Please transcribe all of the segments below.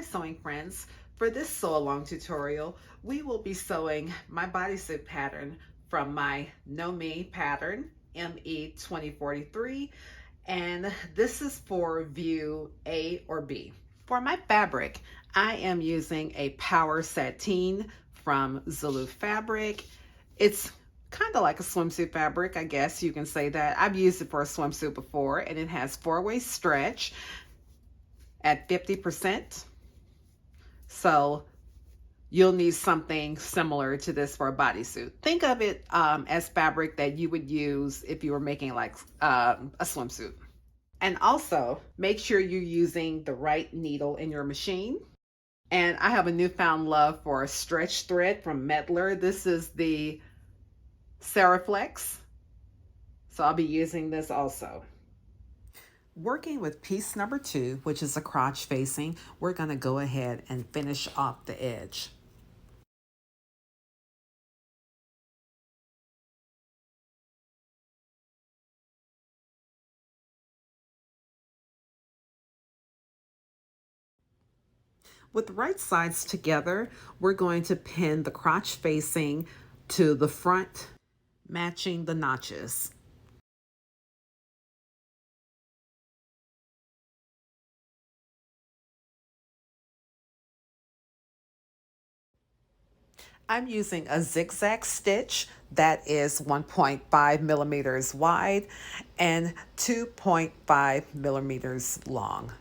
Hi sewing friends. For this sew along tutorial, we will be sewing my bodysuit pattern from my Know Me Pattern ME2043, and this is for view A or B. For my fabric, I am using a Power Sateen from Zulu Fabric. It's kind of like a swimsuit fabric, I guess you can say that. I've used it for a swimsuit before, and it has four-way stretch at 50%. So you'll need something similar to this for a bodysuit. Think of it as fabric that you would use if you were making like a swimsuit. And also make sure you're using the right needle in your machine. And I have a newfound love for a stretch thread from Medlar. This is the Seriflex. So I'll be using this also. Working with piece number 2, which is a crotch facing, we're going to go ahead and finish off the edge. With the right sides together, we're going to pin the crotch facing to the front, matching the notches. I'm using a zigzag stitch that is 1.5 millimeters wide and 2.5 millimeters long.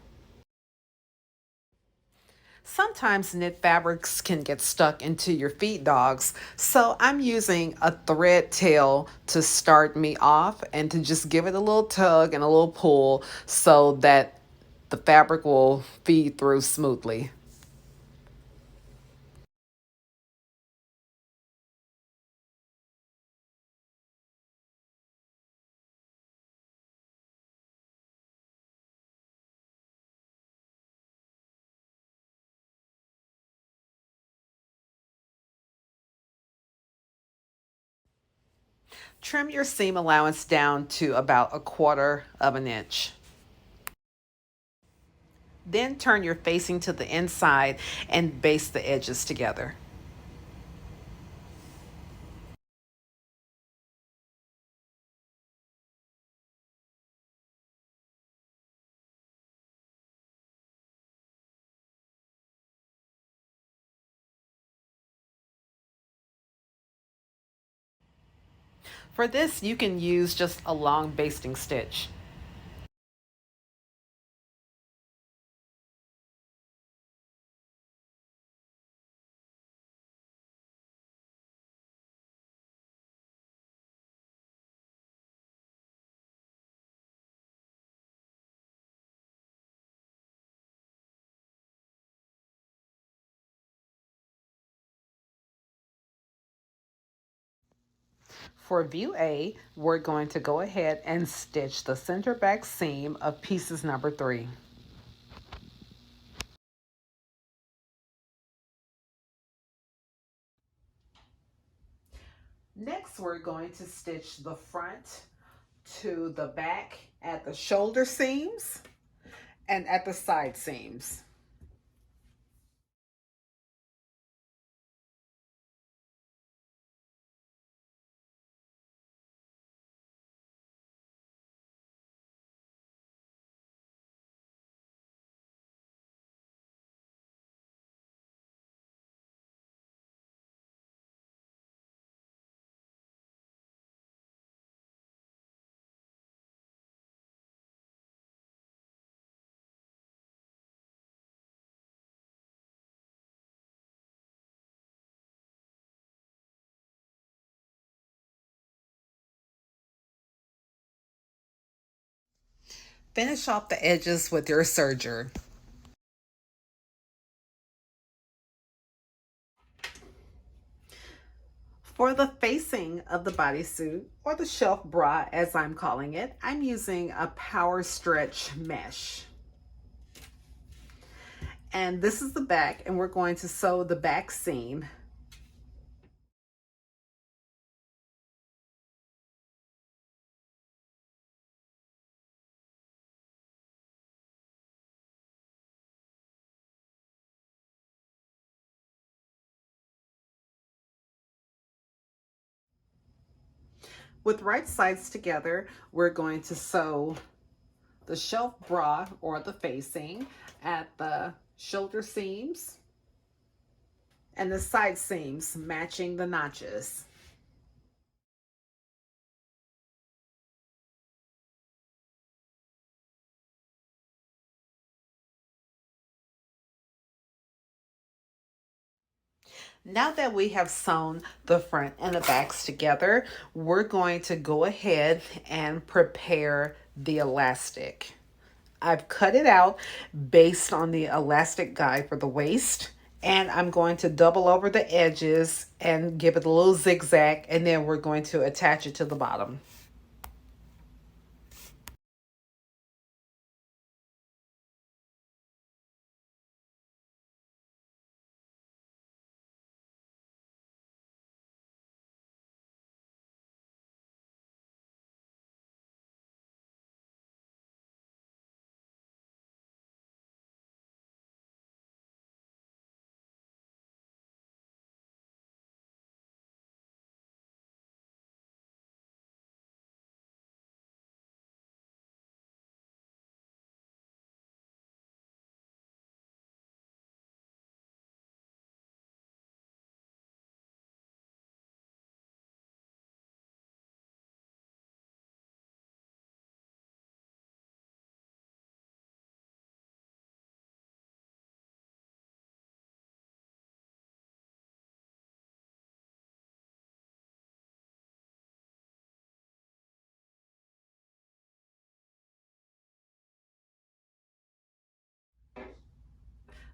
Sometimes knit fabrics can get stuck into your feed dogs, so I'm using a thread tail to start me off and to just give it a little tug and a little pull so that the fabric will feed through smoothly. Trim your seam allowance down to about 1/4 of an inch. Then turn your facing to the inside and baste the edges together. For this, you can use just a long basting stitch. For view A, we're going to go ahead and stitch the center back seam of pieces number 3. Next, we're going to stitch the front to the back at the shoulder seams and at the side seams. Finish off the edges with your serger. For the facing of the bodysuit, or the shelf bra as I'm calling it, I'm using a power stretch mesh. And this is the back, and we're going to sew the back seam. With right sides together, we're going to sew the shelf bra or the facing at the shoulder seams and the side seams matching the notches. Now that we have sewn the front and the backs together, we're going to go ahead and prepare the elastic. I've cut it out based on the elastic guide for the waist, and I'm going to double over the edges and give it a little zigzag, and then we're going to attach it to the bottom.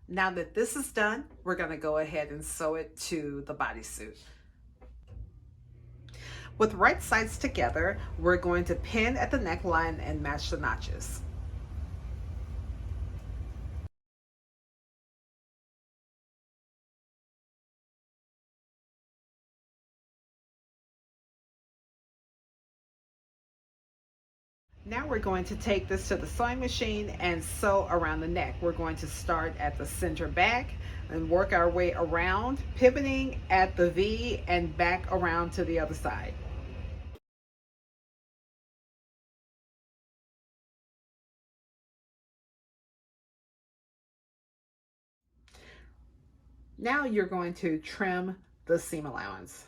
Now that this is done, we're going to go ahead and sew it to the bodysuit. With right sides together, we're going to pin at the neckline and match the notches. Now we're going to take this to the sewing machine and sew around the neck. We're going to start at the center back and work our way around, pivoting at the V and back around to the other side. Now you're going to trim the seam allowance.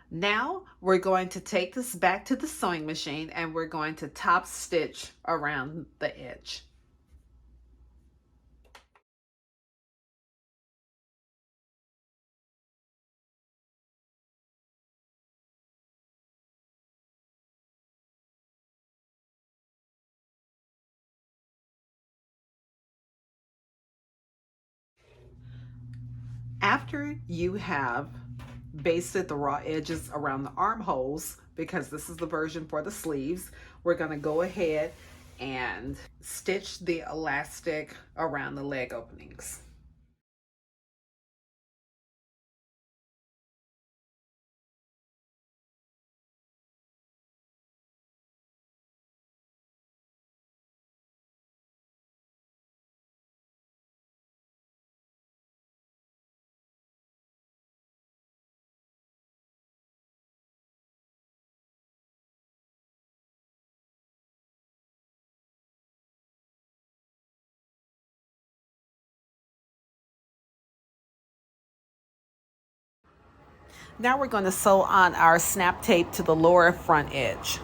Now we're going to take this back to the sewing machine and we're going to top stitch around the edge. After you have basted the raw edges around the armholes, because this is the version for the sleeves, we're going to go ahead and stitch the elastic around the leg openings. Now we're going to sew on our snap tape to the lower front edge.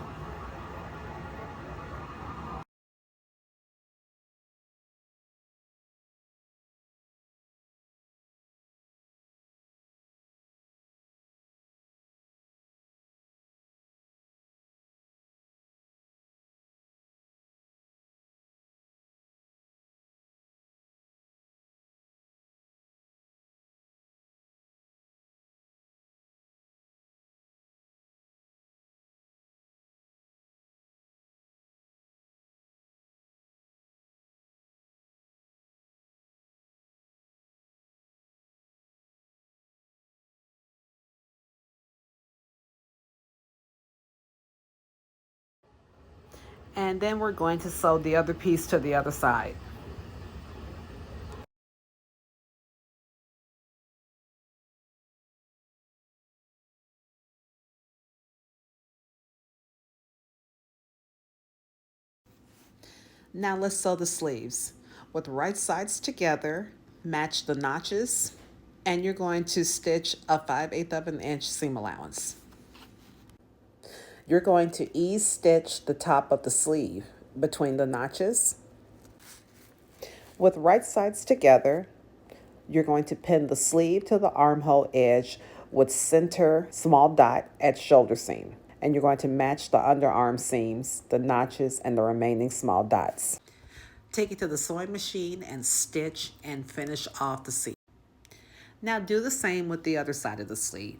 And then we're going to sew the other piece to the other side. Now let's sew the sleeves. With right sides together, match the notches, and you're going to stitch a 5/8 of an inch seam allowance. You're going to ease stitch the top of the sleeve between the notches. With right sides together, you're going to pin the sleeve to the armhole edge with center small dot at shoulder seam. And you're going to match the underarm seams, the notches, and the remaining small dots. Take it to the sewing machine and stitch and finish off the seam. Now do the same with the other side of the sleeve.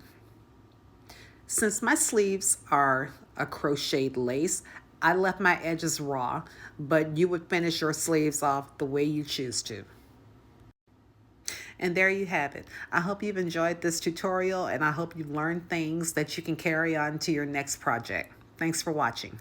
Since my sleeves are a crocheted lace, I left my edges raw, but you would finish your sleeves off the way you choose to. And there you have it. I hope you've enjoyed this tutorial, and I hope you've learned things that you can carry on to your next project. Thanks for watching.